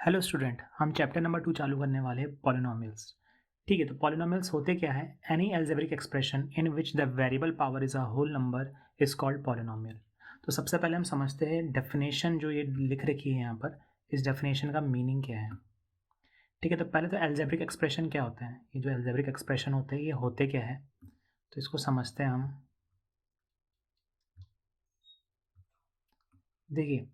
Hello student, हम chapter number 2 चालू करने वाले हैं पॉलिनोमियल्स। ठीक है, तो पॉलिनोमियल्स होते क्या है? Any algebraic expression in which the variable power is a whole number is called polynomial. तो सबसे पहले हम समझते हैं डेफिनेशन जो ये लिख रखी है यहाँ पर, इस डेफिनेशन का मीनिंग क्या है। ठीक है, तो पहले तो एल्जेब्रिक एक्सप्रेशन क्या होता है? ये जो एल्जेब्रिक एक्सप्रेशन होते हैं ये होते क्या है, तो इसको समझते हैं हम। देखिए,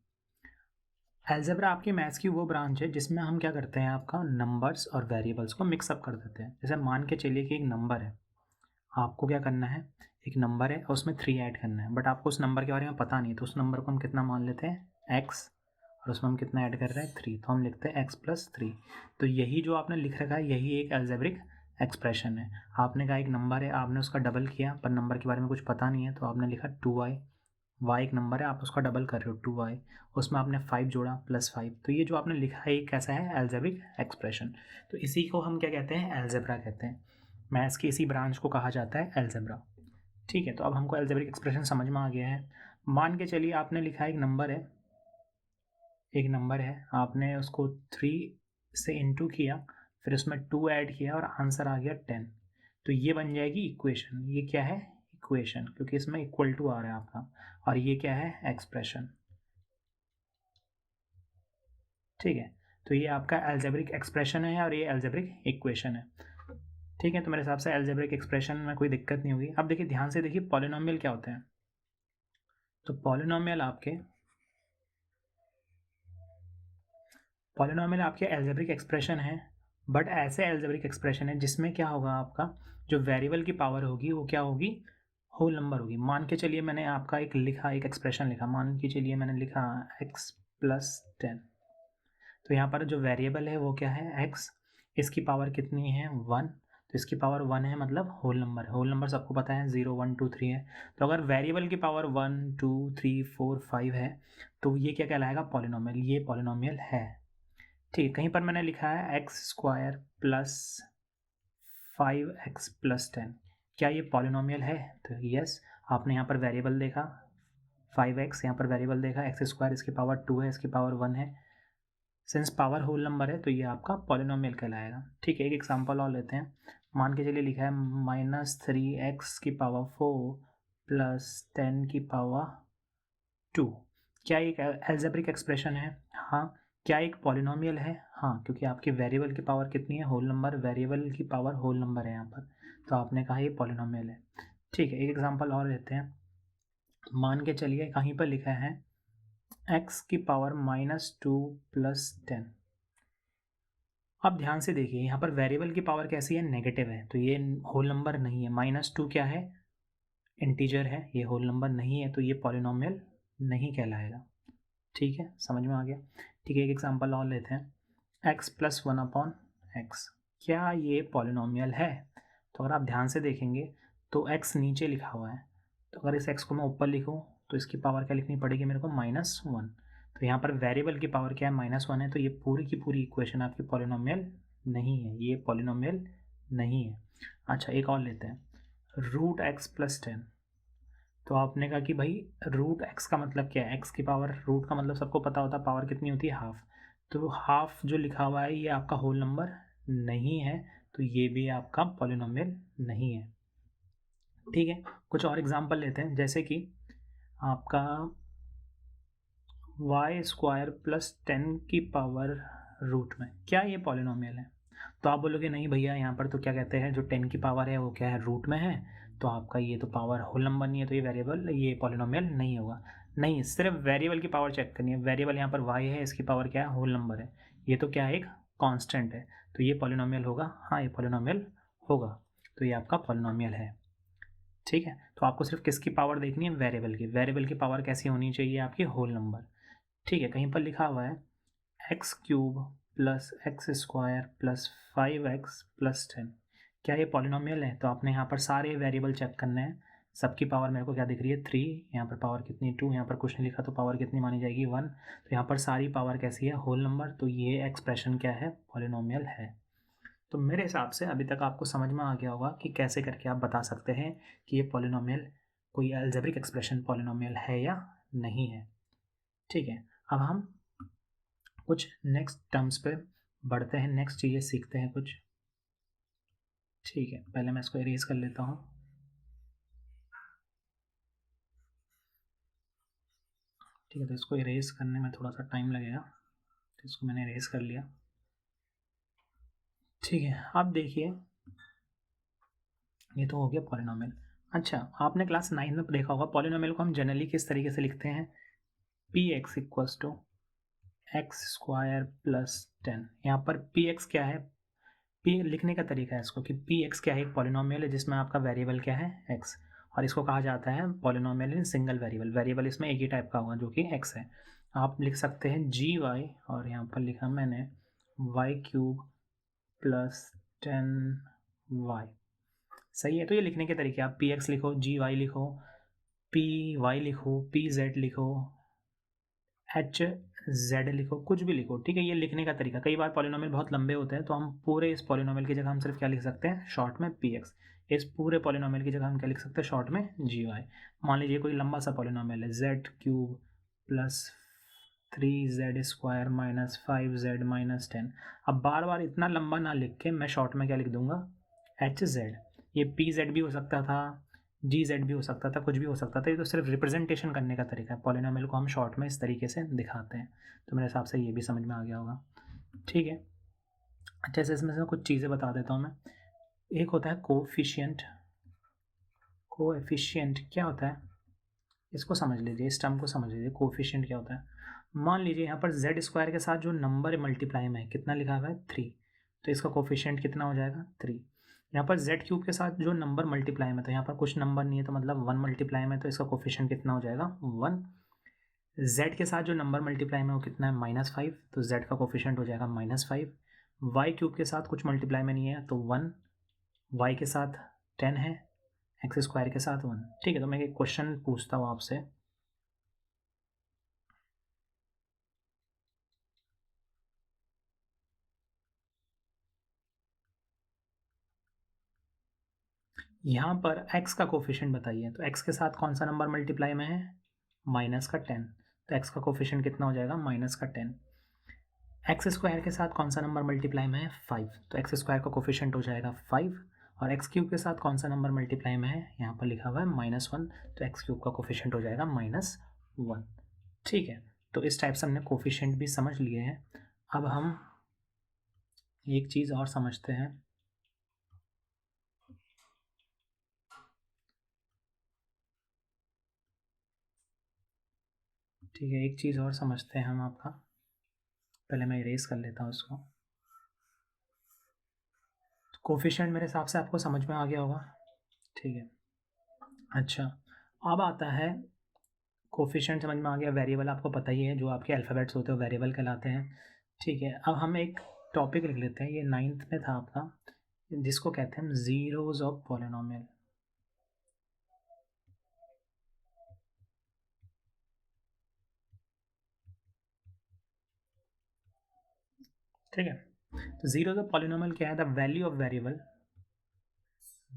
अलजेब्रा आपकी मैथ्स की वो ब्रांच है जिसमें हम क्या करते हैं, आपका नंबर्स और वेरिएबल्स को मिक्सअप कर देते हैं। जैसे मान के चलिए कि एक नंबर है, आपको क्या करना है, एक नंबर है और उसमें 3 ऐड करना है, बट आपको उस नंबर के बारे में पता नहीं है, तो उस नंबर को हम कितना मान लेते हैं, x, और उसमें हम कितना ऐड कर रहे हैं, 3, तो हम लिखते हैं x+3। तो यही जो आपने लिख रखा है यही एक एल्जेब्रिक एक्सप्रेशन है। आपने कहा एक नंबर है, आपने उसका डबल किया, पर नंबर के बारे में कुछ पता नहीं है, तो आपने लिखा 2y। y एक नंबर है, आप उसका डबल कर रहे हो 2y, उसमें आपने 5 जोड़ा +5, तो ये जो आपने लिखा है ये कैसा है, एल्जेब्रिक एक्सप्रेशन। तो इसी को हम क्या कहते हैं, एल्जेब्रा कहते हैं। मैथ्स की इसी ब्रांच को कहा जाता है एल्जेब्रा। ठीक है, तो अब हमको एल्जेब्रिक एक्सप्रेशन समझ में आ गया है। मान के चलिए आपने लिखा है एक नंबर है, आपने उसको 3 से इंटू किया, फिर उसमें 2 ऐड किया और आंसर आ गया 10। तो ये बन जाएगी इक्वेशन। ये क्या है, इक्वेशन, क्योंकि इसमें इक्वल टू आ रहा है आपका, और ये क्या है, एक्सप्रेशन। ठीक है, तो ये आपका एल्जेब्रिक एक्सप्रेशन है और ये एल्जेब्रिक इक्वेशन है। ठीक है, तो मेरे हिसाब से एल्जेब्रिक एक्सप्रेशन में कोई दिक्कत नहीं होगी। अब देखिए, ध्यान से देखिए, पॉलिनोमियल क्या होते हैं। तो पॉलिनोमियल आपके एल्जेब्रिक एक्सप्रेशन है, बट ऐसे एल्जेब्रिक एक्सप्रेशन है जिसमें क्या होगा, आपका जो वेरिएबल की पावर होगी वो क्या होगी, होल नंबर होगी। मान के चलिए मैंने आपका एक एक्सप्रेशन लिखा, मान के चलिए मैंने लिखा x+10। तो यहाँ पर जो वेरिएबल है वो क्या है, x, इसकी पावर कितनी है, 1। तो इसकी पावर 1 है, मतलब होल नंबर। होल नंबर सबको पता है 0 1 2 3 है। तो अगर वेरिएबल की पावर 1 2 3 4 5 है, तो ये क्या कहलाएगा, पॉलिनोमियल। ये पॉलिनोमियल है। ठीक है, कहीं पर मैंने लिखा है x² प्लस 5x+10, क्या ये पॉलिनोमियल है? तो यस, आपने यहाँ पर वेरिएबल देखा 5x, यहाँ पर वेरिएबल देखा x², इसकी पावर 2 है, इसकी पावर 1 है। सिंस पावर होल नंबर है तो ये आपका पॉलिनोमियल कहलाएगा। ठीक है, एक एग्जांपल और लेते हैं। मान के चलिए लिखा है -3x⁴ प्लस 10⁻²। क्या एक एल्जेब्रिक एक्सप्रेशन है? हाँ। क्या एक पॉलिनोमियल है? हाँ, क्योंकि आपकी वेरिएबल की पावर कितनी है, होल नंबर। वेरिएबल की पावर होल नंबर है यहाँ पर, तो आपने कहा ये पॉलिनोमियल है। ठीक है, एक एग्जांपल और लेते हैं। मान के चलिए कहीं पर लिखा है x⁻² प्लस 10। अब ध्यान से देखिए, यहाँ पर वेरिएबल की पावर कैसी है, नेगेटिव है, तो ये होल नंबर नहीं है। -2 क्या है, इंटीजर है, ये होल नंबर नहीं है, तो ये पॉलिनोमियल नहीं कहलाएगा। ठीक है, समझ में आ गया। ठीक है, एक एग्जांपल और लेते हैं। x+1/x, क्या ये पॉलिनोमियल है? तो अगर आप ध्यान से देखेंगे तो x नीचे लिखा हुआ है, तो अगर इस x को मैं ऊपर लिखूँ तो इसकी पावर क्या लिखनी पड़ेगी मेरे को, -1। तो यहाँ पर वेरिएबल की पावर क्या है, -1 है, तो ये पूरी की पूरी इक्वेशन आपकी पॉलिनोमियल नहीं है, ये पॉलिनोमियल नहीं है। अच्छा, एक और लेते हैं, √x+10। तो आपने कहा कि भाई √x का मतलब क्या है, x की पावर, रूट का मतलब सबको पता होता है पावर कितनी होती है, हाफ। तो हाफ जो लिखा हुआ है ये आपका होल नंबर नहीं है, तो ये भी आपका पॉलिनोमियल नहीं है। ठीक है, कुछ और एग्जांपल लेते हैं, जैसे कि आपका y² प्लस 10 में, क्या ये पॉलिनोमियल है? तो आप बोलोगे नहीं भैया, यहाँ पर तो क्या कहते हैं, जो 10 की पावर है वो क्या है, रूट में है, तो आपका ये तो पावर होल नंबर नहीं है, तो ये वेरिएबल, ये पॉलिनोमियल नहीं होगा। नहीं, सिर्फ वेरिएबल की पावर चेक करनी है। वेरिएबल यहाँ पर y है, इसकी पावर क्या है, होल नंबर है, ये तो क्या है, एक कांस्टेंट है, तो ये पॉलिनोमियल होगा। हाँ, ये पॉलिनोमियल होगा, तो ये आपका पॉलिनोमियल है। ठीक है, तो आपको सिर्फ किसकी पावर देखनी है, वेरिएबल की। वेरिएबल की पावर कैसी होनी चाहिए, आपकी होल नंबर। ठीक है, कहीं पर लिखा हुआ है x³ plus x² plus 5x+10, क्या ये पॉलिनोमियल है? तो आपने यहाँ पर सारे वेरिएबल चेक करने हैं। सबकी पावर मेरे को क्या दिख रही है, 3, यहाँ पर पावर कितनी, 2, यहाँ पर कुछ नहीं लिखा, तो पावर कितनी मानी जाएगी, 1। तो यहाँ पर सारी पावर कैसी है, होल नंबर, तो ये एक्सप्रेशन क्या है, पॉलिनोमियल है। तो मेरे हिसाब से अभी तक आपको समझ में आ गया होगा कि कैसे करके आप बता सकते हैं कि ये पॉलिनोमियल, कोई अलजेब्रिक एक्सप्रेशन पॉलिनोमियल है या नहीं है। ठीक है, अब हम कुछ नेक्स्ट टर्म्स पे बढ़ते हैं, नेक्स्ट चीज़ें सीखते हैं कुछ। ठीक है, पहले मैं इसको इरेज कर लेता हूँ। ठीक है, तो इसको इरेज करने में थोड़ा सा टाइम लगेगा, तो इसको मैंने इरेज कर लिया। ठीक है, अब देखिए ये तो हो गया पॉलिनोमियल। अच्छा, आपने क्लास 9 में देखा होगा पॉलिनोमियल को हम जनरली किस तरीके से लिखते हैं, P X equals to X square plus 10। यहाँ पर पी एक्स क्या है, पी लिखने का तरीका है इसको कि पी एक्स क्या है, एक पॉलिनोमियल है जिसमें आपका वेरिएबल क्या है, एक्स, और इसको कहा जाता है polynomial in single variable. Variable इसमें एक ही टाइप का होगा जो कि एक्स है। आप लिख सकते हैं जी वाई, और यहाँ पर लिखा मैंने वाई क्यूब प्लस 10 वाई। सही है, तो ये लिखने के तरीके, आप पी एक्स लिखो, जी वाई लिखो, पी वाई लिखो, पी जेड लिखो, एच जेड लिखो, कुछ भी लिखो, ठीक है। ये लिखने का तरीका, कई बार पॉलिनोमियल बहुत लंबे होते हैं तो हम पूरे इस पॉलिनोमियल की जगह हम सिर्फ क्या लिख सकते हैं, शॉर्ट में पी एक्स। इस पूरे पॉलिनोमियल की जगह हम क्या लिख सकते हैं, शॉर्ट में जी वाई। मान लीजिए कोई लंबा सा पॉलिनोमियल है, Z cube plus 3z² minus 5z-10। अब बार बार इतना लंबा ना लिख के मैं शॉर्ट में क्या लिख दूंगा, एच जेड। ये पी जेड भी हो सकता था, जी जेड भी हो सकता था, कुछ भी हो सकता था। ये तो सिर्फ रिप्रेजेंटेशन करने का तरीका है, पॉलिनोमियल को हम शॉर्ट में इस तरीके से दिखाते हैं। तो मेरे हिसाब से ये भी समझ में आ गया होगा, ठीक है। अच्छा, इसमें से कुछ चीज़ें बता देता हूँ मैं। एक होता है कोफिशिएंट। कोएफिशिएंट क्या होता है, इसको समझ लीजिए, इस टर्म को समझ लीजिए। कोफिशिएंट क्या होता है, मान लीजिए यहाँ पर जेड स्क्वायर के साथ जो नंबर मल्टीप्लाई में है, कितना लिखा हुआ है 3, तो इसका कोफिशिएंट कितना हो जाएगा 3। यहाँ पर जेड क्यूब के साथ जो नंबर मल्टीप्लाई में, तो यहाँ पर कुछ नंबर नहीं है तो मतलब 1 मल्टीप्लाई में, तो इसका कोफिशिएंट कितना हो जाएगा 1। जेड के साथ जो नंबर मल्टीप्लाई में वो कितना है -5, तो जेड का कोफिशिएंट हो जाएगा -5। वाई क्यूब के साथ कुछ मल्टीप्लाई में नहीं है तो 1, वाई के साथ 10 है, एक्स स्क्वायर के साथ 1। ठीक है, तो मैं एक क्वेश्चन पूछता हूँ आपसे, यहाँ पर x का कोफिशिएंट बताइए, तो x के साथ कौन सा नंबर मल्टीप्लाई में है, -10, तो x का कोफिशिएंट कितना हो जाएगा -10। एक्स स्क्वायर के साथ कौन सा नंबर मल्टीप्लाई में है 5, तो एक्स स्क्वायर का कोफिशिएंट हो जाएगा 5। और एक्स क्यूब के साथ कौन सा नंबर मल्टीप्लाई में है, यहाँ पर लिखा हुआ है -1, तो एक्स क्यूब का कोफिशिएंट हो जाएगा -1। ठीक है, तो इस टाइप से हमने कोफिशिएंट भी समझ लिए हैं। अब हम एक चीज़ और समझते हैं, ठीक है, एक चीज़ और समझते हैं हम आपका, पहले मैं इरेज कर लेता हूँ उसको। कोफिशिएंट मेरे हिसाब से आपको समझ में आ गया होगा, ठीक है। अच्छा, अब आता है कोफिशिएंट समझ में आ गया, वेरिएबल आपको पता ही है, जो आपके अल्फ़ाबेट्स होते हैं वेरिएबल कहलाते हैं, ठीक है। अब हम एक टॉपिक लिख लेते हैं, ये 9th में था आपका, जिसको कहते हैं हम ज़ीरोज़ ऑफ पॉलिनोमियल। ठीक है, तो ज़ीरोज़ ऑफ पॉलिनोमियल क्या है, the value of variable,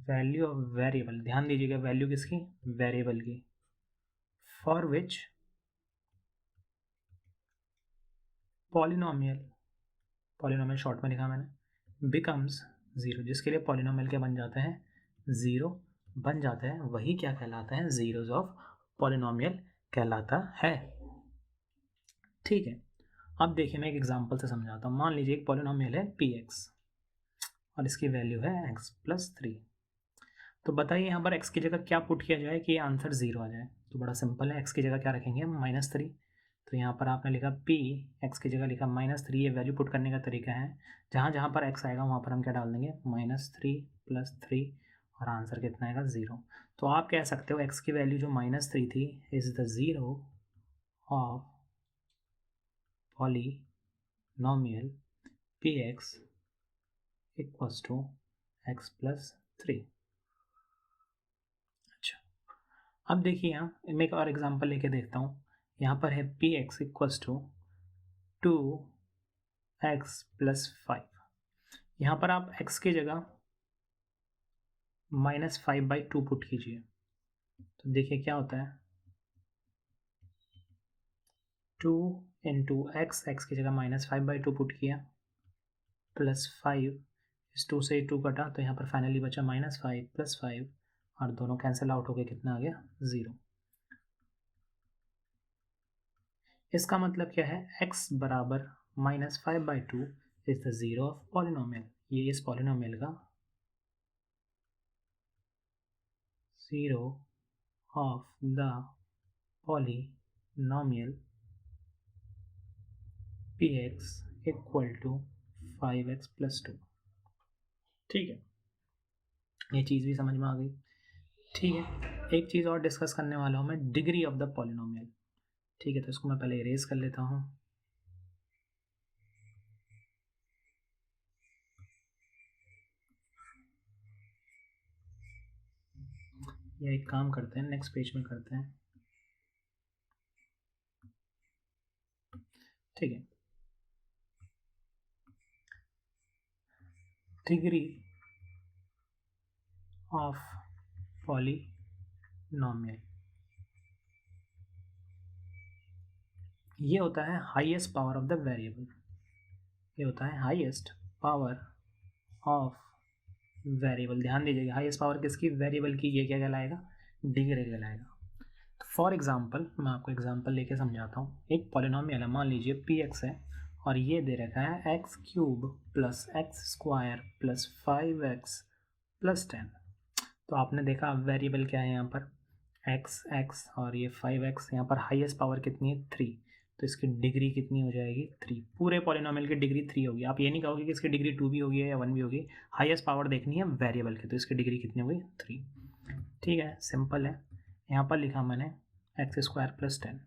value of variable, ध्यान दीजिएगा, वैल्यू किसकी, वेरिएबल की, for which polynomial, polynomial short में लिखा मैंने, बिकम्स ज़ीरो, जिसके लिए पॉलिनोमियल क्या बन जाता है, ज़ीरो बन जाता है, वही क्या कहलाता है, ज़ीरोज़ ऑफ पॉलिनोमियल कहलाता है। ठीक है, अब देखिए मैं एक एग्जांपल से समझाता हूँ। मान लीजिए एक पॉलिनोमियल है पी एक्स और इसकी वैल्यू है x+3। तो बताइए यहाँ पर x की जगह क्या पुट किया जाए कि ये आंसर 0 आ जाए। तो बड़ा सिंपल है, x की जगह क्या रखेंगे हम, -3। तो यहाँ पर आपने लिखा p, x की जगह लिखा -3, ये वैल्यू पुट करने का तरीका है। जहाँ जहाँ पर x आएगा वहाँ पर हम क्या डाल देंगे, -3 + 3, और आंसर कितना आएगा 0। तो आप कह सकते हो x की वैल्यू जो -3 थी is the zero of polynomial px equals to x+3। अच्छा, अब देखिए यहाँ मैं एक और एग्जांपल लेके देखता हूँ। यहाँ पर है px इक्वल्स टू 2x+5। यहाँ पर आप x की जगह -5/2 पुट कीजिए, तो देखिए क्या होता है, 2 इंटू एक्स की जगह -5/2 पुट किया +5 इस 2 से 2 कटा तो यहाँ पर फाइनली बचा -5 +5 और दोनों कैंसिल आउट हो गए, कितना आ गया 0। इसका मतलब क्या है, x बराबर -5/2 is the zero of polynomial. ये इस पॉलिनोमियल का zero of the polynomial px equal to 5x + 2। ठीक है, ये चीज़ भी समझ में आ गई। ठीक है, एक चीज़ और डिस्कस करने वाला हूँ मैं, डिग्री ऑफ द पॉलिनोमियल। ठीक है, तो इसको मैं पहले इरेज कर लेता हूँ। या एक काम करते हैं, नेक्स्ट पेज में करते हैं। ठीक है, डिग्री ऑफ पॉलिनोमियल ये होता है highest power of the variable. ये होता है हाईएस्ट पावर ऑफ वेरिएबल। ध्यान दीजिएगा, हाईएस्ट पावर किसकी, वेरिएबल की। ये क्या कहलाएगा, डिग्री कहलाएगा। फॉर एग्जाम्पल, मैं आपको एग्जाम्पल लेके समझाता हूँ। एक पॉलिनोमियल है, मान लीजिए px है और ये दे रखा है x³ + x² + 5x + 10। तो आपने देखा वेरिएबल क्या है यहाँ पर, x और ये 5x। यहाँ पर हाईएस्ट पावर कितनी है, 3। तो इसकी डिग्री कितनी हो जाएगी, 3। पूरे पॉलिनोमियल की डिग्री 3 होगी। आप ये नहीं कहोगे कि इसकी डिग्री 2 भी होगी या 1 भी होगी। हाईएस्ट पावर देखनी है वेरिएबल की, तो इसकी डिग्री कितनी होगी, 3। ठीक है, सिंपल है। यहाँ पर लिखा मैंने x² + 10।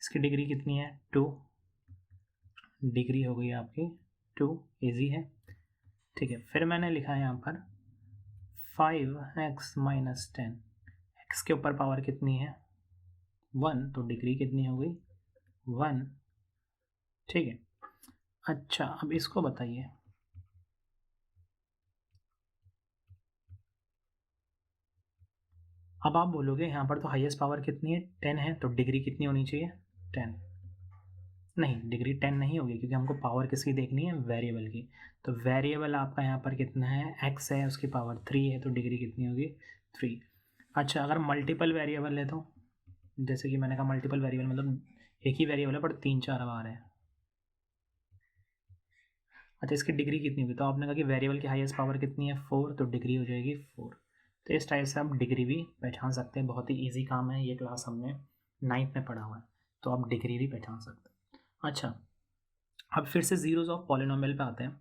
इसकी डिग्री कितनी है, 2। डिग्री हो गई आपकी 2, ईजी है। ठीक है, फिर मैंने लिखा है यहाँ पर 5x - 10। x के ऊपर पावर कितनी है, 1, तो डिग्री कितनी हो गई, 1। ठीक है, अच्छा अब इसको बताइए, अब आप बोलोगे यहाँ पर तो हाईएस्ट पावर कितनी है, 10 है, तो डिग्री कितनी होनी चाहिए, 10। नहीं, डिग्री 10 नहीं होगी, क्योंकि हमको पावर किसकी देखनी है, वेरिएबल की। तो वेरिएबल आपका यहाँ पर कितना है, x है, उसकी पावर 3 है, तो डिग्री कितनी होगी, 3। अच्छा, अगर मल्टीपल वेरिएबल है तो, जैसे कि मैंने कहा मल्टीपल वेरिएबल मतलब एक ही वेरिएबल है पर 3-4 बार है। अच्छा, इसकी डिग्री कितनी होगी, तो आपने कहा कि वेरिएबल की हाईएस्ट पावर कितनी है, 4, तो डिग्री हो जाएगी 4। तो इस टाइप से आप डिग्री भी पहचान सकते हैं। बहुत ही ईजी काम है, ये क्लास हमने 9th में पढ़ा हुआ है, तो आप डिग्री भी पहचान सकते हैं। अच्छा, अब फिर से जीरोज ऑफ पॉलिनोमियल पे आते हैं।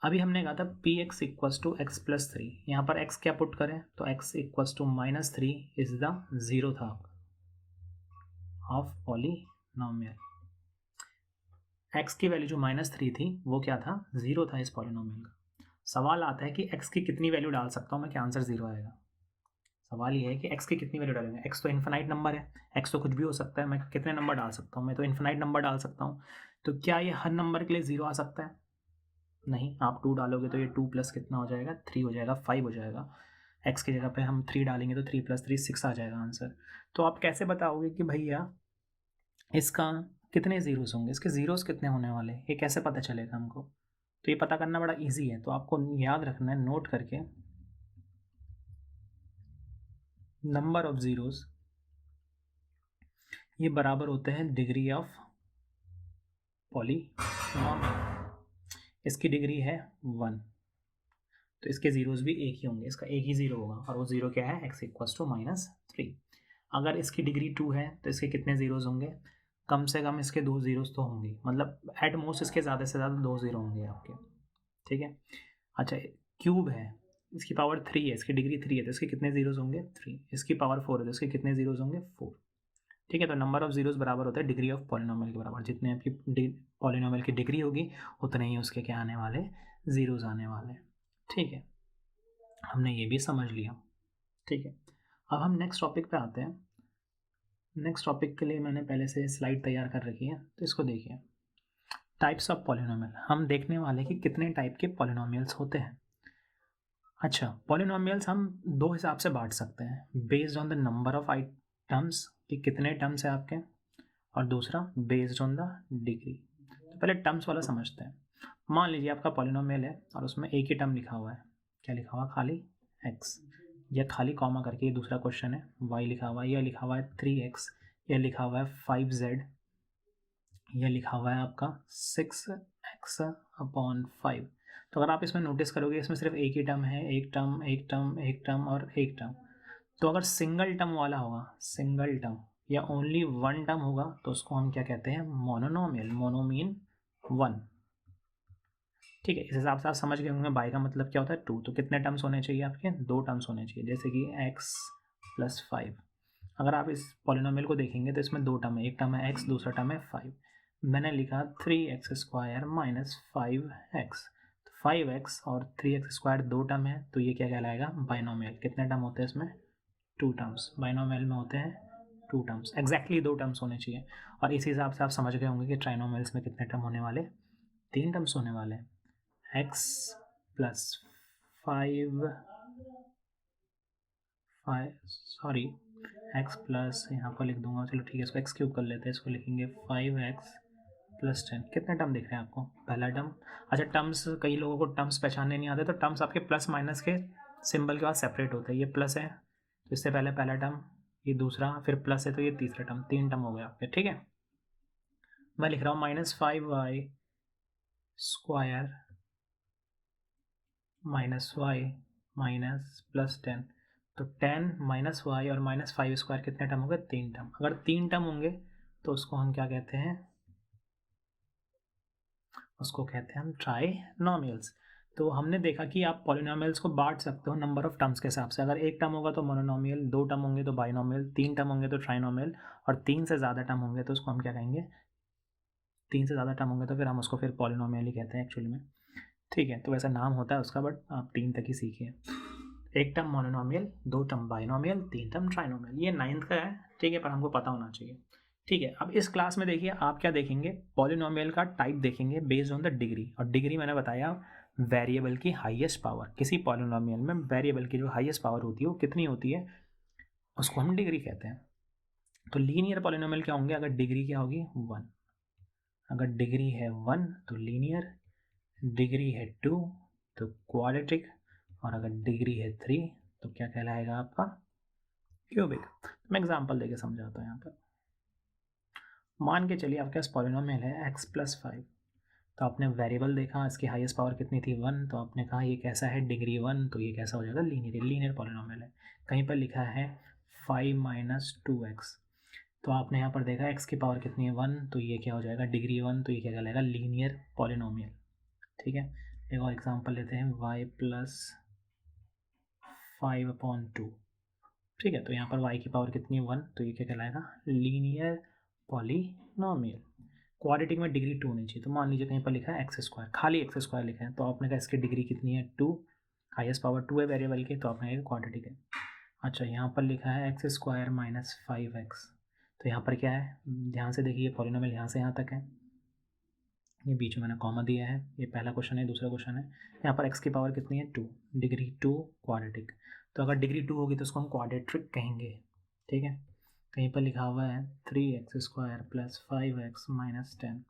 अभी हमने कहा था px = x + 3। यहाँ पर x क्या पुट करें, तो x = -3 इज द ज़ीरो था ऑफ पॉलिनोमियल। x की वैल्यू जो -3 थी वो क्या था, 0 था इस पॉलिनोमियल का। सवाल आता है कि x की कितनी वैल्यू डाल सकता हूँ मैं कि आंसर 0 आएगा। सवाल ये है कि x की कितनी वैल्यू डालेंगे। x तो इन्फिनाइट नंबर है, x तो कुछ भी हो सकता है, मैं कितने नंबर डाल सकता हूँ, मैं तो इन्फिनाइट नंबर डाल सकता हूँ। तो क्या ये हर नंबर के लिए 0 आ सकता है, नहीं। आप 2 डालोगे तो ये 2 प्लस कितना हो जाएगा, 3 हो जाएगा, 5 हो जाएगा। x की जगह पे हम 3 डालेंगे तो 3 + 3 6 आ जाएगा आंसर। तो आप कैसे बताओगे कि भैया इसका कितने ज़ीरोस होंगे, इसके ज़ीरोस कितने होने वाले, ये कैसे पता चलेगा हमको। तो ये पता करना बड़ा इजी है, तो आपको याद रखना है नोट करके, नंबर ऑफ ज़ीरोस ये बराबर होते हैं डिग्री ऑफ पॉलीनॉमियल। इसकी डिग्री है 1, तो इसके ज़ीरोस भी एक ही होंगे, इसका एक ही ज़ीरो होगा और वो ज़ीरो क्या है, x = -3। अगर इसकी डिग्री 2 है तो इसके कितने ज़ीरोस होंगे, कम से कम इसके 2 ज़ीरोस तो होंगे, मतलब एट मोस्ट इसके ज़्यादा से ज़्यादा 2 ज़ीरो होंगे आपके। ठीक है, अच्छा क्यूब है, इसकी पावर 3 है, इसकी डिग्री 3 है, तो इसके कितने ज़ीरोस होंगे, 3। इसकी पावर 4 है तो इसके कितने ज़ीरोस होंगे, 4। ठीक है, तो नंबर ऑफ ज़ीरोस बराबर होता है डिग्री ऑफ पॉलिनोमियल के बराबर। जितने आपकी पॉलिनोमियल की डिग्री होगी उतने ही उसके क्या आने वाले, ज़ीरोस आने वाले। ठीक है, हमने ये भी समझ लिया। ठीक है, अब हम नेक्स्ट टॉपिक पे आते हैं। नेक्स्ट टॉपिक के लिए मैंने पहले से स्लाइड तैयार कर रखी है, तो इसको देखिए। टाइप्स ऑफ पॉलिनोमियल, हम देखने वाले कि कितने टाइप के पॉलिनोमियल्स होते हैं। अच्छा, पॉलिनोमियल्स हम दो हिसाब से बांट सकते हैं, based on the number of items, कि कितने टर्म्स है आपके, और दूसरा बेस्ड ऑन द डिग्री। तो पहले टर्म्स वाला समझते हैं। मान लीजिए आपका पॉलिनोमियल है और उसमें एक ही टर्म लिखा हुआ है, क्या लिखा हुआ, खाली x, या खाली कॉमा करके, ये दूसरा क्वेश्चन है, y लिखा हुआ है, यह लिखा हुआ है 3x, यह लिखा हुआ है 5z, यह लिखा हुआ है आपका 6x/5। तो अगर आप इसमें नोटिस करोगे इसमें सिर्फ एक ही टर्म है, एक टर्म एक टर्म एक टर्म और एक टर्म। तो अगर सिंगल टर्म वाला होगा, सिंगल टर्म या ओनली वन टर्म होगा, तो उसको हम क्या कहते हैं, मोनोनोमियल। मोनो मीन वन, ठीक है। इस हिसाब से आप समझ गए होंगे बाई का मतलब क्या होता है, टू। तो कितने टर्म्स होने चाहिए आपके, दो टर्म्स होने चाहिए, जैसे कि x+5। अगर आप इस पॉलिनोमियल को देखेंगे तो इसमें दो टर्म है, एक टर्म है x, दूसरा टर्म है 5। मैंने लिखा 3x² माइनस 5x। तो 5x और 3x² दो टर्म है, तो ये क्या कहलाएगा, बाइनोमियल। कितने टर्म होते हैं इसमें, टू टर्म्स। बाइनोमियल में होते हैं टू टर्म्स, एग्जैक्टली दो टर्म्स होने चाहिए। और इसी हिसाब से आप समझ गए होंगे कि ट्राइनोमियल्स में कितने टर्म होने वाले, तीन टर्म्स होने वाले हैं। x प्लस यहाँ पर लिख दूंगा, चलो ठीक है, इसको x³ कर लेते हैं, इसको लिखेंगे 5x+10। कितने टर्म दिख रहे हैं आपको, पहला टर्म। अच्छा, टर्म्स, कई लोगों को टर्म्स पहचानने नहीं आते, तो टर्म्स आपके प्लस माइनस के सिंबल के बाद सेपरेट होते हैं। ये प्लस है तो इससे पहले पहला टर्म, ये दूसरा, फिर प्लस है तो ये तीसरा टर्म, तीन टर्म हो गए आपके, ठीक है। मैं लिख रहा हूँ -5y² माइनस y माइनस +10। तो 10 माइनस y और -5² कितने टर्म हो गए, तीन टर्म। अगर तीन टर्म होंगे तो उसको हम क्या कहते हैं, उसको कहते हैं हम ट्राइनोमियल्स। तो हमने देखा कि आप पॉलिनोमियल्स को बांट सकते हो नंबर ऑफ टर्म्स के हिसाब से। अगर एक टर्म होगा तो मोनोनोमियल, दो टर्म होंगे तो बाइनोमियल, तीन टर्म होंगे तो ट्राइनोमियल, और तीन से ज़्यादा टर्म होंगे तो उसको हम क्या कहेंगे, तीन से ज़्यादा टर्म होंगे तो फिर हम उसको फिर पॉलिनोमियल ही कहते हैं एक्चुअली में, ठीक है। तो वैसा नाम होता है उसका, बट आप तीन तक ही सीखिए। एक टर्म मोनोनोमियल, दो टर्म बाइनोमियल, तीन टर्म ट्राइनोमियल। ये 9th का है, ठीक है, पर हमको पता होना चाहिए, ठीक है। अब इस क्लास में देखिए आप क्या देखेंगे, पॉलिनोमियल का टाइप देखेंगे बेस्ड ऑन द डिग्री। और डिग्री मैंने बताया वेरिएबल की हाईएस्ट पावर। किसी पॉलिनोमियल में वेरिएबल की जो हाईएस्ट पावर होती है वो कितनी होती है, उसको हम डिग्री कहते हैं। तो लीनियर पॉलिनोमियल क्या होंगे, अगर डिग्री क्या होगी, 1। अगर डिग्री है 1 तो लीनियर, डिग्री है 2 तो क्वाड्रेटिक, और अगर डिग्री है 3 तो क्या कहलाएगा आपका, क्यूबिक। मैं एग्जांपल देके समझाता हूँ यहाँ पर। मान के चलिए आपके पास पॉलिनोमियल है x+5। तो आपने वेरिएबल देखा, इसकी हाईएस्ट पावर कितनी थी, 1। तो आपने कहा ये कैसा है, डिग्री 1, तो ये कैसा हो जाएगा, लीनियर। लीनियर पॉलिनोमियल है। कहीं पर लिखा है 5 - 2x, तो आपने यहाँ पर देखा x की पावर कितनी है, 1, तो ये क्या हो जाएगा, डिग्री 1, तो ये क्या कहलाएगा, लीनियर पॉलिनोमियल, ठीक है। एक और एग्जांपल लेते हैं, y+5/2, ठीक है। तो यहाँ पर y की पावर कितनी है, 1, तो ये क्या कहलाएगा, लीनियर पॉलिनोमियल। क्वाड्रेटिक में डिग्री 2 होनी चाहिए। तो मान लीजिए कहीं पर लिखा है x², खाली x² लिखा है, तो आपने कहा इसकी डिग्री कितनी है, 2, हाईएस्ट पावर 2 है वेरिएबल की, तो आपने कहा क्वाड्रेटिक है। अच्छा, यहाँ पर लिखा है x² - 5x, तो यहाँ पर क्या है, ध्यान से देखिए, पॉलिनोमियल यहाँ से यहाँ तक है, ये बीच में मैंने कॉमा दिया है। ये पहला क्वेश्चन है, दूसरा क्वेश्चन है। यहाँ पर x की पावर कितनी है, 2, डिग्री 2, क्वाड्रेटिक। तो अगर डिग्री 2 होगी तो उसको हम क्वाड्रेटिक कहेंगे, ठीक है। कहीं पर लिखा हुआ है 3x² + 5x - 10,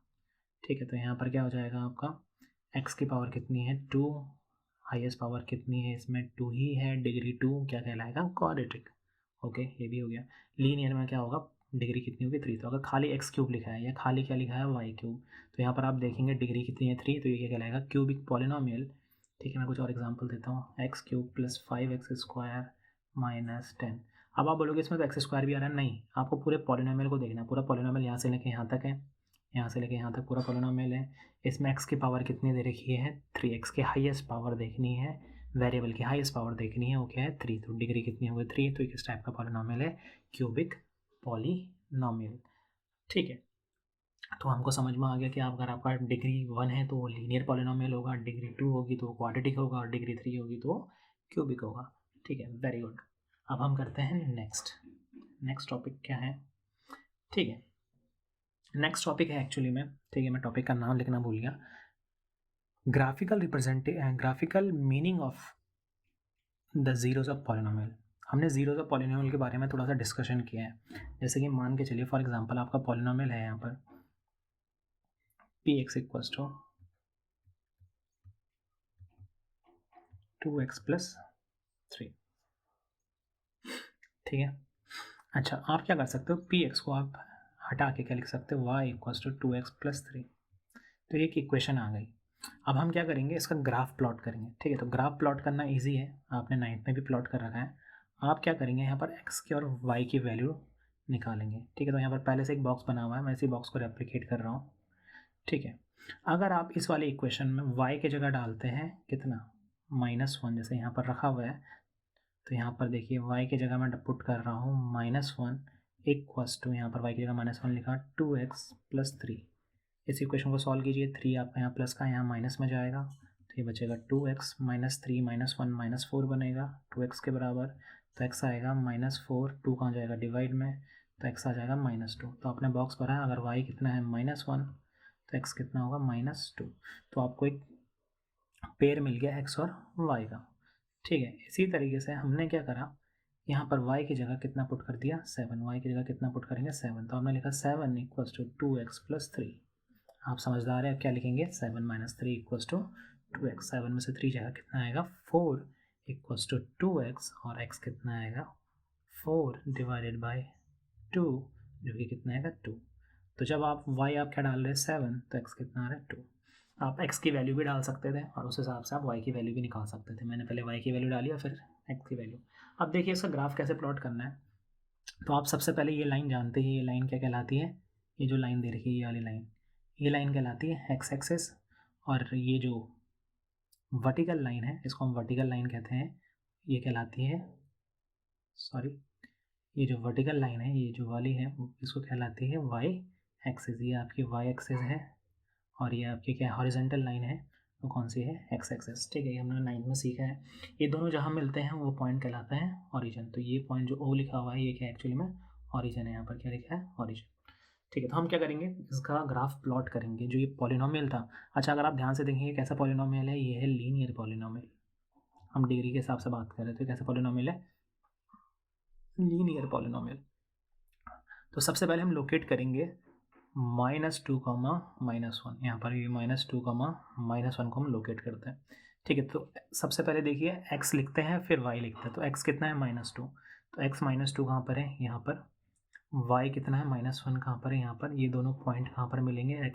ठीक है। तो यहाँ पर क्या हो जाएगा आपका, x की पावर कितनी है, 2, हाईएस्ट पावर कितनी है इसमें, 2 ही है, डिग्री 2 क्या कहलाएगा, क्वाड्रेटिक। ओके, ये भी हो गया। लीनियर में क्या होगा, डिग्री कितनी होगी, 3। तो अगर खाली x³ लिखा है या खाली क्या लिखा है, y³, तो यहाँ पर आप देखेंगे डिग्री कितनी है, 3, तो ये क्या कहलाएगा, क्यूबिक पॉलिनोमियल, ठीक है। मैं कुछ और एग्जांपल देता हूँ, x³ + 5x² - 10। अब आप बोलोगे इसमें तो x² भी आ रहा है, नहीं, आपको पूरे पॉलिनोमियल को देखना है। पूरा पॉलिनोमियल यहाँ से लेके यहाँ तक है, यहाँ से लेके यहाँ तक पूरा पॉलिनोमियल है। इसमें x की पावर कितनी दे रखी है, 3, x की हाईएस्ट पावर देखनी है, वेरिएबल की हाईएस्ट पावर देखनी है, वो क्या है, 3। तो डिग्री कितनी होगी, 3, तो किस टाइप का पॉलिनोमियल है, क्यूबिक पॉलिनोमियल, ठीक है। तो हमको समझ में आ गया कि अगर आपका डिग्री 1 है तो वो लीनियर पॉलिनोमियल होगा, डिग्री 2 होगी तो क्वाड्रेटिक होगा, और डिग्री 3 होगी तो क्यूबिक होगा, ठीक है। Very good. अब हम करते हैं नेक्स्ट टॉपिक क्या है, ठीक है। नेक्स्ट टॉपिक है एक्चुअली में, ठीक है, मैं टॉपिक का नाम लिखना भूल गया, graphical meaning of the zeros of polynomial. हमने जीरोस ऑफ पॉलिनोमियल के बारे में थोड़ा सा डिस्कशन किया है। जैसे कि मान के चलिए फॉर एग्जांपल आपका पॉलिनोमियल है यहाँ पर px equals to 2x plus 3, ठीक है। अच्छा, आप क्या कर सकते हो, px को आप हटा के क्या लिख सकते हो, y equals to 2x plus 3। तो एक इक्वेशन आ गई। अब हम क्या करेंगे, इसका ग्राफ प्लॉट करेंगे, ठीक है। तो ग्राफ प्लॉट करना इजी है, आपने 9th में भी प्लॉट कर रखा है। आप क्या करेंगे, यहाँ पर x की और y की वैल्यू निकालेंगे, ठीक है। तो यहाँ पर पहले से एक बॉक्स बना हुआ है, मैं इसी बॉक्स को रेप्लिकेट कर रहा हूँ, ठीक है। अगर आप इस वाले इक्वेशन में y की जगह डालते हैं कितना, -1, जैसे यहाँ पर रखा हुआ है, तो यहाँ पर देखिए y की जगह मैं पुट कर रहा हूँ -1 इक्वल्स टू, यहाँ पर y की जगह -1 लिखा 2x प्लस 3। इस इक्वेशन को सॉल्व कीजिए, 3 आपका यहाँ प्लस का यहाँ माइनस में जाएगा, तो ये बचेगा 2x माइनस 3 माइनस 1 माइनस 4 बनेगा 2x के बराबर। तो x आएगा -4, 2 कहाँ जाएगा डिवाइड में, तो x आ जाएगा -2। तो आपने बॉक्स भरा, अगर y कितना है -1 तो x कितना होगा -2। तो आपको एक पेयर मिल गया x और y का, ठीक है। इसी तरीके से हमने क्या करा, यहाँ पर y की जगह कितना पुट कर दिया 7, y की जगह कितना पुट करेंगे 7। तो हमने लिखा 7 इक्वल्स टू 2x प्लस 3। आप समझदार है, अब क्या लिखेंगे 7 माइनस 3 इक्वल्स टू 2x। 7 में से 3 जगह कितना आएगा 4 इक्वल्स टू 2x, और x कितना आएगा 4 डिवाइडेड बाई 2, जो कि कितना आएगा 2। तो जब आप y आप क्या डाल रहे हैं 7, तो x कितना आ रहा है 2। आप x की वैल्यू भी डाल सकते थे और उस हिसाब से आप y की वैल्यू भी निकाल सकते थे। मैंने पहले y की वैल्यू डाली और फिर x की वैल्यू। अब देखिए इसका ग्राफ कैसे प्लॉट करना है। तो आप सबसे पहले ये लाइन जानते हैं, ये लाइन क्या कहलाती है, ये जो लाइन दे रखी है ये वाली लाइन, ये लाइन कहलाती है एक्स एक्सिस। और ये जो वर्टिकल लाइन है, इसको हम वर्टिकल लाइन कहते हैं, ये कहलाती है, सॉरी, ये जो वर्टिकल लाइन है, ये जो वाली है, इसको कहलाती है वाई एक्सिस। ये आपकी वाई एक्सिस है, और ये आपकी क्या हॉरिजॉन्टल लाइन है, वो कौन सी है, एक्स एक्सिस, ठीक है। ये हमने 9th में सीखा है। ये दोनों जहाँ मिलते हैं वो पॉइंट कहलाता है ऑरिजिन। तो ये पॉइंट जो ओ लिखा हुआ है, ये क्या एक्चुअली में ऑरिजिन है, यहाँ पर क्या लिखा है ऑरिजिन, ठीक है। तो हम क्या करेंगे, इसका ग्राफ प्लॉट करेंगे, जो ये पॉलिनोमियल था। अच्छा, अगर आप ध्यान से देखेंगे कैसा पॉलिनोमियल है, ये है लीनियर पॉलिनोमियल। हम डिग्री के हिसाब से बात कर रहे थे, कैसा पॉलिनोमियल है, लीनियर पॉलिनोमियल। तो सबसे पहले हम लोकेट करेंगे -2, -1, यहाँ पर ये -2, -1 को हम लोकेट करते हैं, ठीक है। तो सबसे पहले देखिए x लिखते हैं फिर y लिखते हैं। तो x कितना है -2, तो x -2 कहाँ पर है, यहाँ पर। y कितना है -1 कहाँ पर है, यहाँ पर। ये दोनों पॉइंट कहाँ पर मिलेंगे,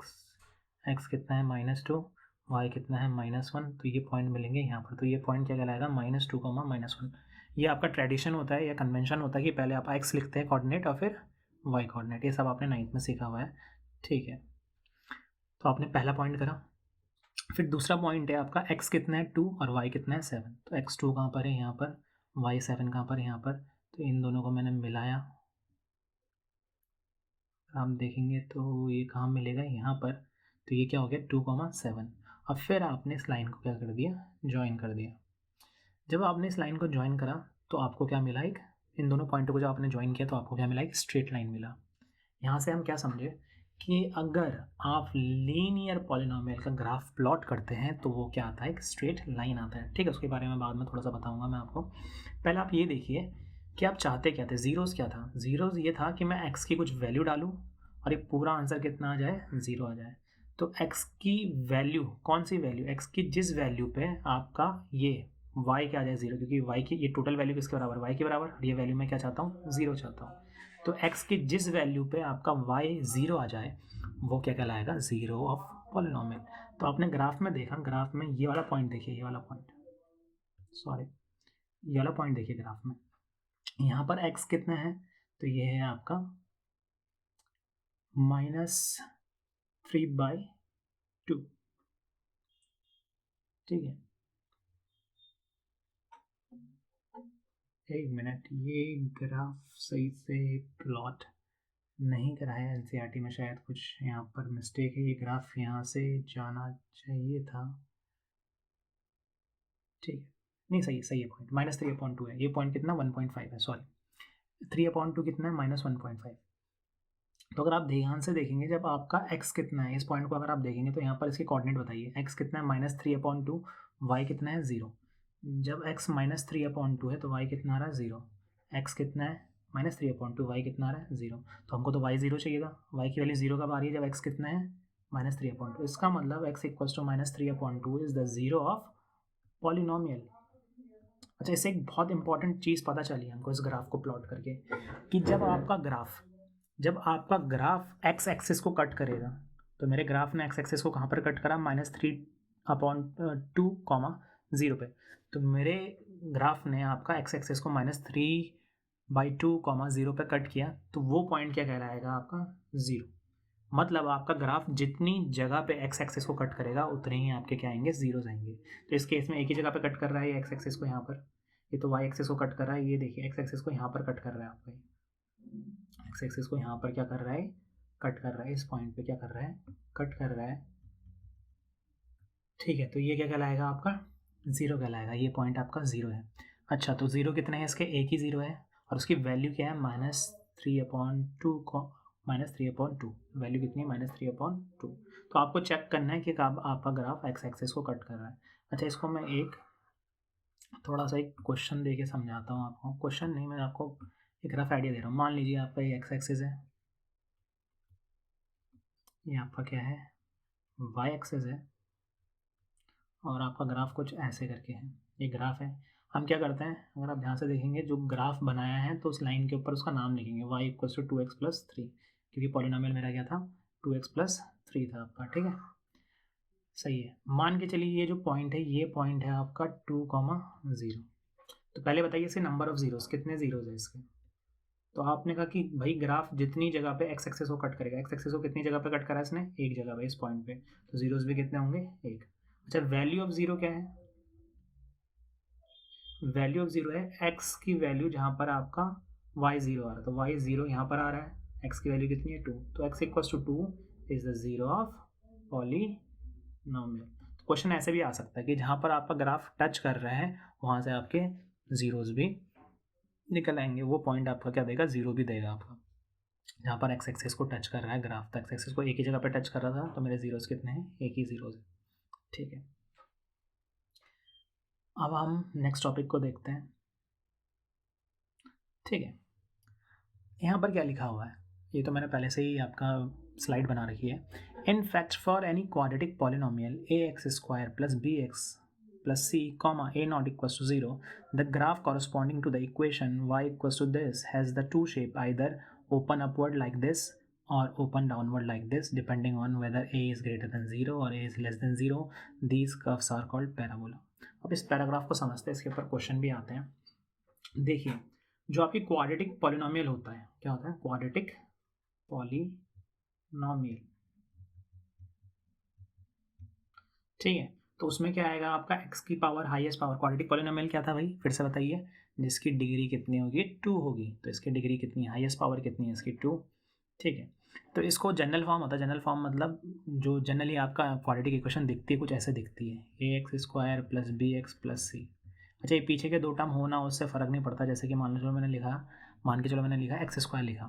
x कितना है -2, y कितना है -1, तो ये पॉइंट मिलेंगे यहाँ पर। तो ये पॉइंट क्या कहलाएगा -2, -1। ये आपका ट्रेडिशन होता है या कन्वेंशन होता है कि पहले आप x लिखते हैं कोऑर्डिनेट और फिर y कोऑर्डिनेट। ये सब आपने 9th में सीखा हुआ है, ठीक है। तो आपने पहला पॉइंट करा, फिर दूसरा पॉइंट है आपका x कितना है 2 और y कितना है 7। तो x2 कहाँ पर है, यहाँ पर, y7 कहाँ पर है, यहाँ पर। तो इन दोनों को मैंने मिलाया, आप देखेंगे तो ये कहाँ मिलेगा, यहाँ पर। तो ये क्या हो गया 2, 7। अब फिर आपने इस लाइन को क्या कर दिया, ज्वाइन कर दिया। जब आपने इस लाइन को ज्वाइन करा तो आपको क्या मिला, एक, इन दोनों पॉइंटों को जब आपने ज्वाइन किया तो आपको क्या मिला, एक स्ट्रेट लाइन मिला। यहाँ से हम क्या समझे कि अगर आप लीनियर पॉलिनोमियल का ग्राफ प्लॉट करते हैं तो वो क्या आता है, एक स्ट्रेट लाइन आता है, ठीक है। उसके बारे में बाद में थोड़ा सा बताऊंगा मैं आपको। पहले आप ये देखिए कि आप चाहते क्या थे, ज़ीरोज़ क्या था, ज़ीरोज़ ये था कि मैं x की कुछ वैल्यू डालूँ और एक पूरा आंसर कितना आ जाए, 0 आ जाए। तो x की वैल्यू, कौन सी वैल्यू, x की जिस वैल्यू पे आपका ये y क्या आ जाए 0, क्योंकि y की ये टोटल वैल्यू किसके बराबर, y के बराबर, और ये वैल्यू मैं क्या चाहता हूँ, 0 चाहता हूँ। तो x की जिस वैल्यू पे आपका y 0 आ जाए वो क्या कहलाएगा, ज़ीरो ऑफ पॉलिनोमियल। तो आपने ग्राफ में देखा, ग्राफ में ये वाला पॉइंट देखिए, ये वाला पॉइंट, सॉरी, ये वाला पॉइंट देखिए ग्राफ में, यहाँ पर x कितना है, तो ये है आपका -3/2, ठीक है। एक मिनट, ये ग्राफ सही से प्लॉट नहीं करा है, एनसीईआरटी में शायद कुछ यहाँ पर मिस्टेक है। ये ग्राफ यहाँ से जाना चाहिए था, ठीक है, नहीं सही है पॉइंट, -3/2 है। ये पॉइंट कितना 1.5 है, सॉरी 3/2 कितना है, -1.5। तो अगर आप ध्यान से देखेंगे, जब आपका x कितना है, इस पॉइंट को अगर आप देखेंगे तो यहाँ पर इसकी कोऑर्डिनेट बताइए, x कितना है -3/2, y कितना है 0। जब x -3/2 है तो y कितना आ रहा है 0। एक्स कितना है -3/2, वाई कितना आ रहा है 0, तो हमको तो वाई 0 चाहिए था, वाई की वैल्यू 0 कब आ रही है जब एक्स कितना है -3/2, इसका मतलब x equals to -3/2 is the zero of polynomial. अच्छा, इससे एक बहुत इंपॉर्टेंट चीज़ पता चली हमको इस ग्राफ को प्लॉट करके कि जब आपका ग्राफ एक्स एक्सिस को कट करेगा, तो मेरे ग्राफ ने एक्स एक्सिस को कहाँ पर कट करा -3/2, 0 पे, तो मेरे ग्राफ ने आपका एक्स एक्सिस को -3/2, 0 पे कट किया, तो वो पॉइंट क्या कहलाएगा आपका 0। मतलब आपका ग्राफ जितनी जगह पे एक्स एक्सिस को कट करेगा उतने ही आपके क्या आएंगे, जीरोज आएंगे। तो इस केस में एक ही जगह पे कट कर रहा है ये एक्स एक्सिस को, यहाँ पर ये तो वाई एक्सिस को कट कर रहा है, ये देखिए एक्स एक्सिस को यहाँ पर कट कर रहा है आपका, एक्स एक्सिस को यहाँ पर क्या कर रहा है, कट कर रहा है, इस पॉइंट पे क्या कर रहा है, कट कर रहा है। ठीक है, तो ये क्या कहलाएगा आपका 0 कहलाएगा, ये पॉइंट आपका 0 है। अच्छा, तो 0 कितने हैं इसके, एक ही 0 है और उसकी वैल्यू क्या है -3/2, वैल्यू कितनी है -3/2। तो आपको चेक करना है कि आपका ग्राफ एक्स एक्सिस को कट कर रहा है। अच्छा, इसको मैं एक थोड़ा सा एक क्वेश्चन दे के समझाता हूँ आपको, क्वेश्चन नहीं, मैं आपको एक रफ आइडिया दे रहा हूँ। मान लीजिए आपका ये एक्स एक्सिस है, ये आपका क्या है वाई एक्सिस है, और आपका ग्राफ कुछ ऐसे करके है, ये ग्राफ है। हम क्या करते हैं, अगर आप ध्यान से देखेंगे जो ग्राफ बनाया है तो उस लाइन के ऊपर उसका नाम लिखेंगे y इक्वल्स टू 2x+3, क्योंकि पॉलिनोमियल मेरा क्या था 2x+3 था आपका। ठीक है, सही है। मान के चलिए ये जो पॉइंट है, ये पॉइंट है आपका 2,0। तो पहले बताइए इसके नंबर ऑफ जीरोस, कितने जीरोस है इसके। तो आपने कहा कि भाई ग्राफ जितनी जगह पे एक्स एक्सिस को कट करेगा, एक्स एक्सिस को कितनी जगह पे कट करा है इसने, एक जगह पे, इस पॉइंट पे, तो जीरोस भी कितने होंगे, एक। अच्छा, वैल्यू ऑफ जीरो क्या है, वैल्यू ऑफ जीरो है एक्स की वैल्यू जहाँ पर आपका वाई 0 आ रहा है, तो वाई 0 यहाँ पर आ रहा है, एक्स की वैल्यू कितनी है 2, तो X equals to 2 is the zero of polynomial. तो क्वेश्चन ऐसे भी आ सकता है कि जहाँ पर आपका ग्राफ टच कर रहा है वहाँ से आपके जीरोज भी निकल आएंगे, वो पॉइंट आपका क्या देगा, 0 भी देगा आपका। जहाँ पर एक्स एक्सिस को टच कर रहा है ग्राफ, तो एक्स एक्सिस को एक ही जगह पर टच कर रहा था, तो मेरे जीरोज कितने हैं, एक ही जीरोज है। ठीक है, अब हम नेक्स्ट टॉपिक को देखते हैं। ठीक है, यहाँ पर क्या लिखा हुआ है, ये तो मैंने पहले से ही आपका स्लाइड बना रखी है। In fact for any quadratic polynomial ax² + bx + c, a not equals to 0, the graph corresponding to the equation y equals to this has the two shape, either open upward like this or open downward like this, depending on whether a is greater than 0 or a is less than 0. These curves are called parabola. अब इस paragraph को समझते हैं, इसके ऊपर question भी आते हैं। देखिए, जो आपकी क्वाड्रेटिक पॉलिनोमियल होता है, क्या होता है, क्वाड्रेटिक पॉलिनोमियल। ठीक है, तो उसमें क्या आएगा आपका एक्स की power highest power, quadratic polynomial क्या था भाई, फिर से बताइए, जिसकी डिग्री कितनी होगी 2 होगी, तो इसकी डिग्री कितनी है, हाईएस्ट पावर कितनी है इसकी 2। ठीक है, तो इसको जनरल फॉर्म होता है, जनरल फॉर्म मतलब जो जनरली आपका क्वाड्रेटिक इक्वेशन दिखती है कुछ ऐसे दिखती है, ax² + bx + c। अच्छा, ये पीछे के दो टर्म होना उससे फ़र्क नहीं पड़ता, जैसे कि मान के चलो मैंने लिखा x² लिखा,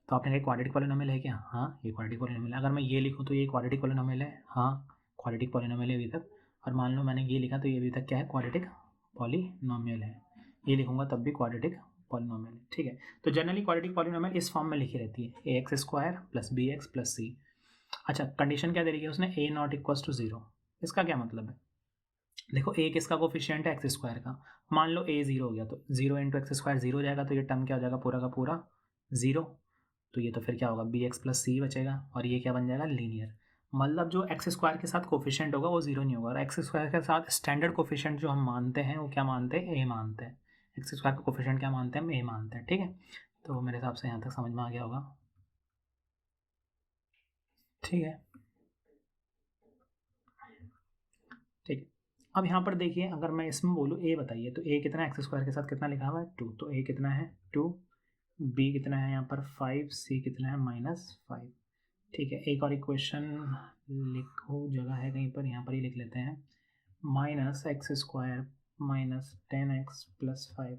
तो आपने कहा क्वाड्रेटिक पॉलिनोमियल है क्या, हाँ ये क्वाड्रेटिक पॉलिनोमियल है। अगर मैं ये लिखूँ तो ये क्वाड्रेटिक पॉलिनोमियल है, हाँ क्वाड्रेटिक पॉलिनोमियल है अभी तक। और मान लो मैंने ये लिखा तो ये अभी तक क्या है, क्वाड्रेटिक पॉलिनोमियल है। ये लिखूंगा तब भी क्वाड्रेटिक पॉलिनोमियल है। ठीक है, तो जनरली क्वाड्रेटिक पॉलिनोमियल इस फॉर्म में लिखी रहती है, ax² + bx + c। अच्छा, कंडीशन क्या दे रही है उसने, a not equals to 0। इसका क्या मतलब है, देखो a किसका कोफिशिएंट है, x² का। मान लो a 0 हो गया तो 0 × x² 0 हो जाएगा, तो ये टर्म क्या हो जाएगा, पूरा का पूरा 0। तो ये तो फिर क्या होगा, bx + c बचेगा, और ये क्या बन जाएगा, लीनियर। मतलब जो x² के साथ कोफिशिएंट होगा वो 0 नहीं होगा, और x² के साथ स्टैंडर्ड कोफिशिएंट जो हम मानते हैं वो क्या मानते हैं, a मानते हैं। x² का कोफिशिएंट क्या मानते हैं, हम a मानते हैं। ठीक है, तो मेरे हिसाब से यहाँ तक समझ में आ गया होगा। ठीक है, ठीक है, अब यहाँ पर देखिए, अगर मैं इसमें बोलूँ a बताइए, तो a कितना है, x² के साथ कितना लिखा हुआ है 2, तो a कितना है 2, b कितना है यहाँ पर 5, c कितना है -5। ठीक है, एक और इक्वेशन लिखो, जगह है कहीं पर, यहाँ पर ही लिख लेते हैं, -x² - 10x + 5,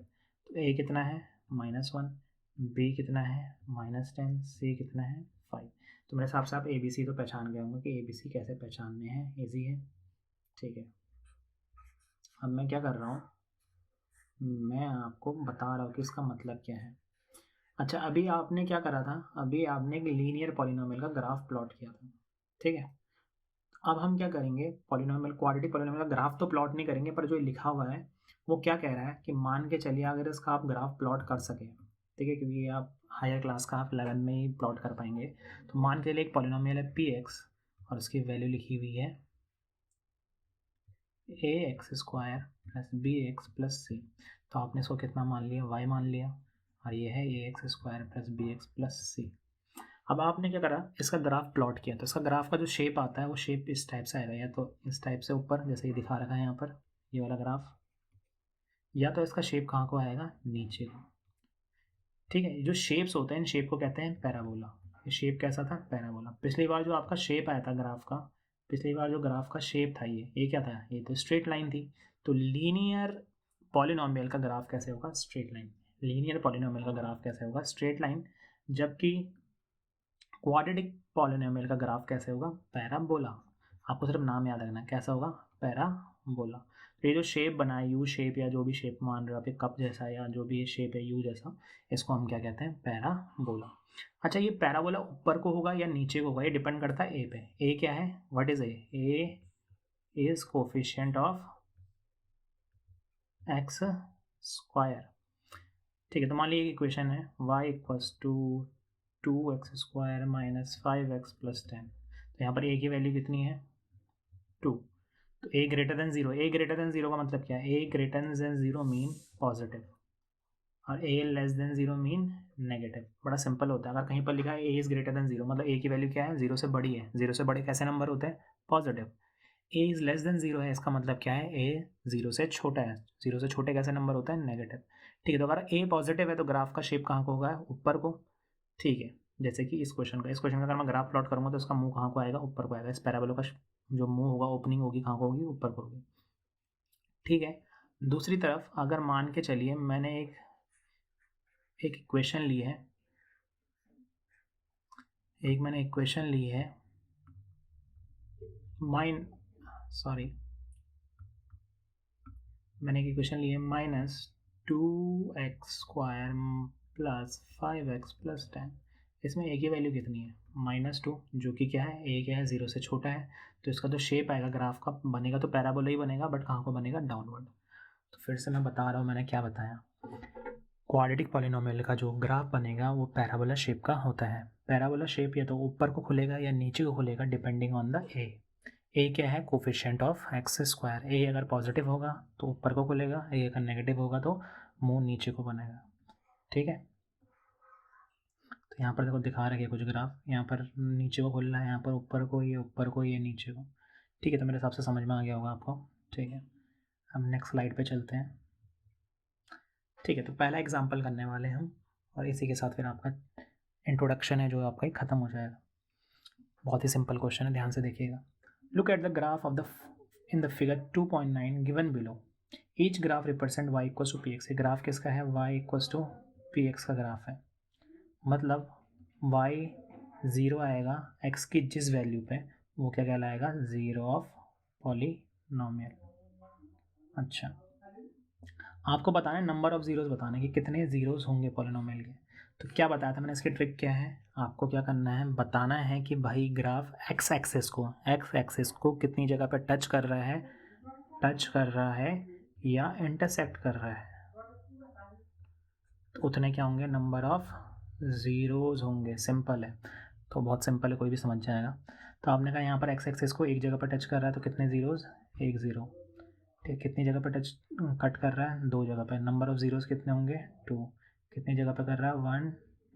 तो a कितना है -1, b कितना है -10, c कितना है 5। तो मेरे हिसाब से आप ABC तो पहचान गए होंगे कि ABC कैसे पहचानने हैं, ईजी है। ठीक है, अब मैं क्या कर रहा हूँ, मैं आपको बता रहा हूँ कि इसका मतलब क्या है। अच्छा, अभी आपने क्या करा था, अभी आपने एक लीनियर पॉलिनोमियल का ग्राफ प्लॉट किया था, ठीक है। अब हम क्या करेंगे, पॉलिनोमियल क्वाड्रेटिक पॉलिनोमियल का ग्राफ तो प्लॉट नहीं करेंगे, पर जो लिखा हुआ है वो क्या कह रहा है कि मान के चलिए अगर इसका आप ग्राफ प्लॉट कर सकें, ठीक है, क्योंकि आप हायर क्लास का आप 11 में ही प्लॉट कर पाएंगे। तो मान के चलिए एक पॉलिनोमियल है पी एक्स और उसकी वैल्यू लिखी हुई है a x square plus b x plus c. तो आपने इसको कितना मान लिया, वाई मान लिया, और ये है a x square plus b x plus c. अब आपने क्या करा, इसका ग्राफ प्लॉट किया, तो इसका ग्राफ का जो शेप आता है वो शेप इस टाइप से आएगा, या तो इस टाइप से ऊपर जैसे ये दिखा रखा है यहाँ पर ये वाला ग्राफ, या तो इसका शेप कहाँ को आएगा, नीचे को। ठीक है, जो शेप्स होते हैं इन शेप को कहते हैं पैराबोला। ये शेप कैसा था, पैराबोला। पिछली बार जो आपका शेप आया था ग्राफ का, पिछली बार जो ग्राफ का शेप था ये क्या था, ये तो स्ट्रेट लाइन थी। तो लीनियर पॉलिनोमियल का ग्राफ कैसे होगा, स्ट्रेट लाइन। लीनियर पॉलिनोमियल का ग्राफ कैसे होगा, स्ट्रेट लाइन। जबकि क्वाड्रेटिक पॉलिनोमियल का ग्राफ कैसे होगा, पैराबोला। आपको सिर्फ नाम याद रखना है, कैसा होगा, पैराबोला। तो ये जो शेप बना है, यू शेप या जो भी शेप मान रहे हो आप, कप जैसा या जो भी शेप है यू जैसा, इसको हम क्या कहते हैं, पैराबोला। अच्छा, ये पैराबोला ऊपर को होगा या नीचे को होगा, ये डिपेंड करता है ए पे। ए क्या है, what is A is coefficient of X square. ठीक है, तो मान लीजिए इक्वेशन है y equals to 2x square minus 5x plus 10। तो यहाँ पर a की वैल्यू कितनी है, 2। तो a greater than zero, a greater than zero का मतलब क्या है, a greater than zero mean positive, और a less than zero mean negative. बड़ा सिंपल होता है, अगर कहीं पर लिखा है a is greater than zero मतलब a की वैल्यू क्या है, जीरो से बड़ी है। जीरो से बड़े कैसे नंबर होते हैं, positive. A is less than zero है, इसका मतलब क्या है, ए जीरो से छोटा है। जीरो से छोटे कैसे नंबर होता है, नेगेटिव। ठीक है, तो अगर ए पॉजिटिव है तो ग्राफ का शेप कहाँ को होगा, ऊपर को। ठीक है, जैसे कि इस क्वेश्चन का अगर मैं ग्राफ प्लॉट करूँगा तो इसका मुंह कहाँ को आएगा, ऊपर को आएगा। इस पैराबोला का जो मुंह होगा, ओपनिंग होगी कहाँ को होगी, ऊपर को होगी। ठीक है, दूसरी तरफ अगर मान के चलिए मैंने एक इक्वेशन ली है, मैंने इक्वेशन ली है मैंने एक इक्वेशन ली है -2x² प्लस 5x प्लस 10। इसमें a की वैल्यू कितनी है, -2, जो कि क्या है, a क्या है, जीरो से छोटा है। तो इसका जो शेप आएगा ग्राफ का बनेगा तो पैराबोला ही बनेगा, बट कहाँ को बनेगा, डाउनवर्ड। तो फिर से मैं बता रहा हूँ मैंने क्या बताया। क्वाड्रेटिक पॉलिनोमियल का जो ग्राफ बनेगा वो पैराबोला शेप का होता है। पैराबोला शेप या तो ऊपर को खुलेगा या नीचे को खुलेगा, डिपेंडिंग ऑन द ए क्या है, कोफिशिएंट ऑफ एक्स स्क्वायर। ए अगर पॉजिटिव होगा तो ऊपर को खुलेगा, ए अगर नेगेटिव होगा तो मुंह नीचे को बनेगा। ठीक है, तो यहाँ पर देखो दिखा रखे कुछ ग्राफ, यहाँ पर नीचे को खुल रहा है, यहाँ पर ऊपर को, ये ऊपर को, ये नीचे को। ठीक है, तो मेरे हिसाब से समझ में आ गया होगा आपको। ठीक है, हम नेक्स्ट स्लाइड पे चलते हैं। ठीक है, तो पहला एग्जाम्पल करने वाले हम, और इसी के साथ फिर आपका इंट्रोडक्शन है जो आपका ख़त्म हो जाएगा। बहुत ही सिंपल क्वेश्चन है, ध्यान से देखिएगा। Look at the graph of the in the figure 2.9 given below. Each graph represent y equals to P X. Graph किसका है, y equals to P X का ग्राफ है। मतलब y ज़ीरो आएगा x की जिस वैल्यू पे, वो क्या कहलाएगा, ज़ीरो ऑफ पॉलीनोमियल। अच्छा, आपको बताना है नंबर ऑफ जीरोस, बताना है कि कितने जीरोस होंगे पॉलिनोमियल के। तो क्या बताया था मैंने, इसकी ट्रिक क्या है, आपको क्या करना है, बताना है कि भाई ग्राफ एक्स एक्सेस को कितनी जगह पे टच कर रहा है या इंटरसेक्ट कर रहा है। तो उतने क्या होंगे, नंबर ऑफ ज़ीरोज़ होंगे। सिंपल है, तो बहुत सिंपल है, कोई भी समझ जाएगा। तो आपने कहा यहाँ पर एक्स एक्सेस को एक जगह पर टच कर रहा है तो कितने ज़ीरोज़, एक ज़ीरो। ठीक, कितनी जगह पर कट कर रहा है, दो जगह पर। नंबर ऑफ ज़ीरोज़ कितने होंगे, 2। कितनी जगह पर कर रहा है, 1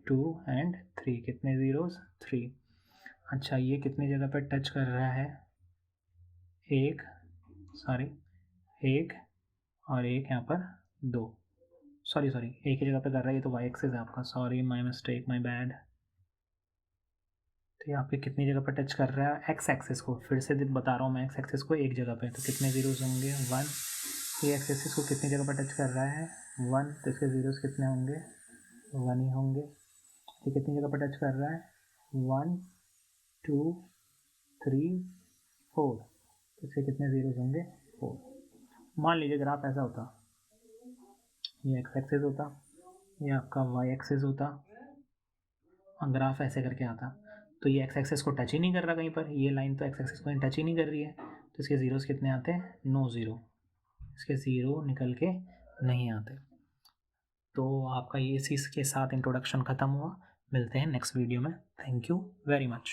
2 एंड 3। कितने ज़ीरोज़, 3। अच्छा, ये कितनी जगह पर टच कर रहा है, एक और एक, यहाँ पर 2। सॉरी एक ही जगह पे कर रहा है, ये तो वाई एक्सिस है आपका, sorry my mistake, my bad. तो ये आपके कितनी जगह पर टच कर रहा है, एक्स एक्सिस को। फिर से बता रहा हूँ मैं, एक्स एक्सिस को एक जगह पे, तो कितने ज़ीरोज़ होंगे, 1। ये एक्स एक्सिस को कितनी जगह पर टच कर रहा है, 1, तो इसके ज़ीरोज़ कितने होंगे, 1 ही होंगे। ये कितनी जगह पर टच कर रहा है, 1 2 3 4, तो इसके कितने ज़ीरोज़ होंगे, 4। मान लीजिए ग्राफ ऐसा होता, ये एक्स एक्सिस होता, ये आपका वाई एक्सिस होता, ग्राफ ऐसे करके आता। तो ये एक्स एक्सिस को टच ही नहीं कर रहा कहीं पर, ये लाइन तो एक्स एक्सिस को टच ही नहीं कर रही है, तो इसके ज़ीरोस कितने आते हैं? नो ज़ीरो, इसके ज़ीरो निकल के नहीं आते। तो आपका ये इसी के साथ इंट्रोडक्शन ख़त्म हुआ। मिलते हैं नेक्स्ट वीडियो में। Thank you very much.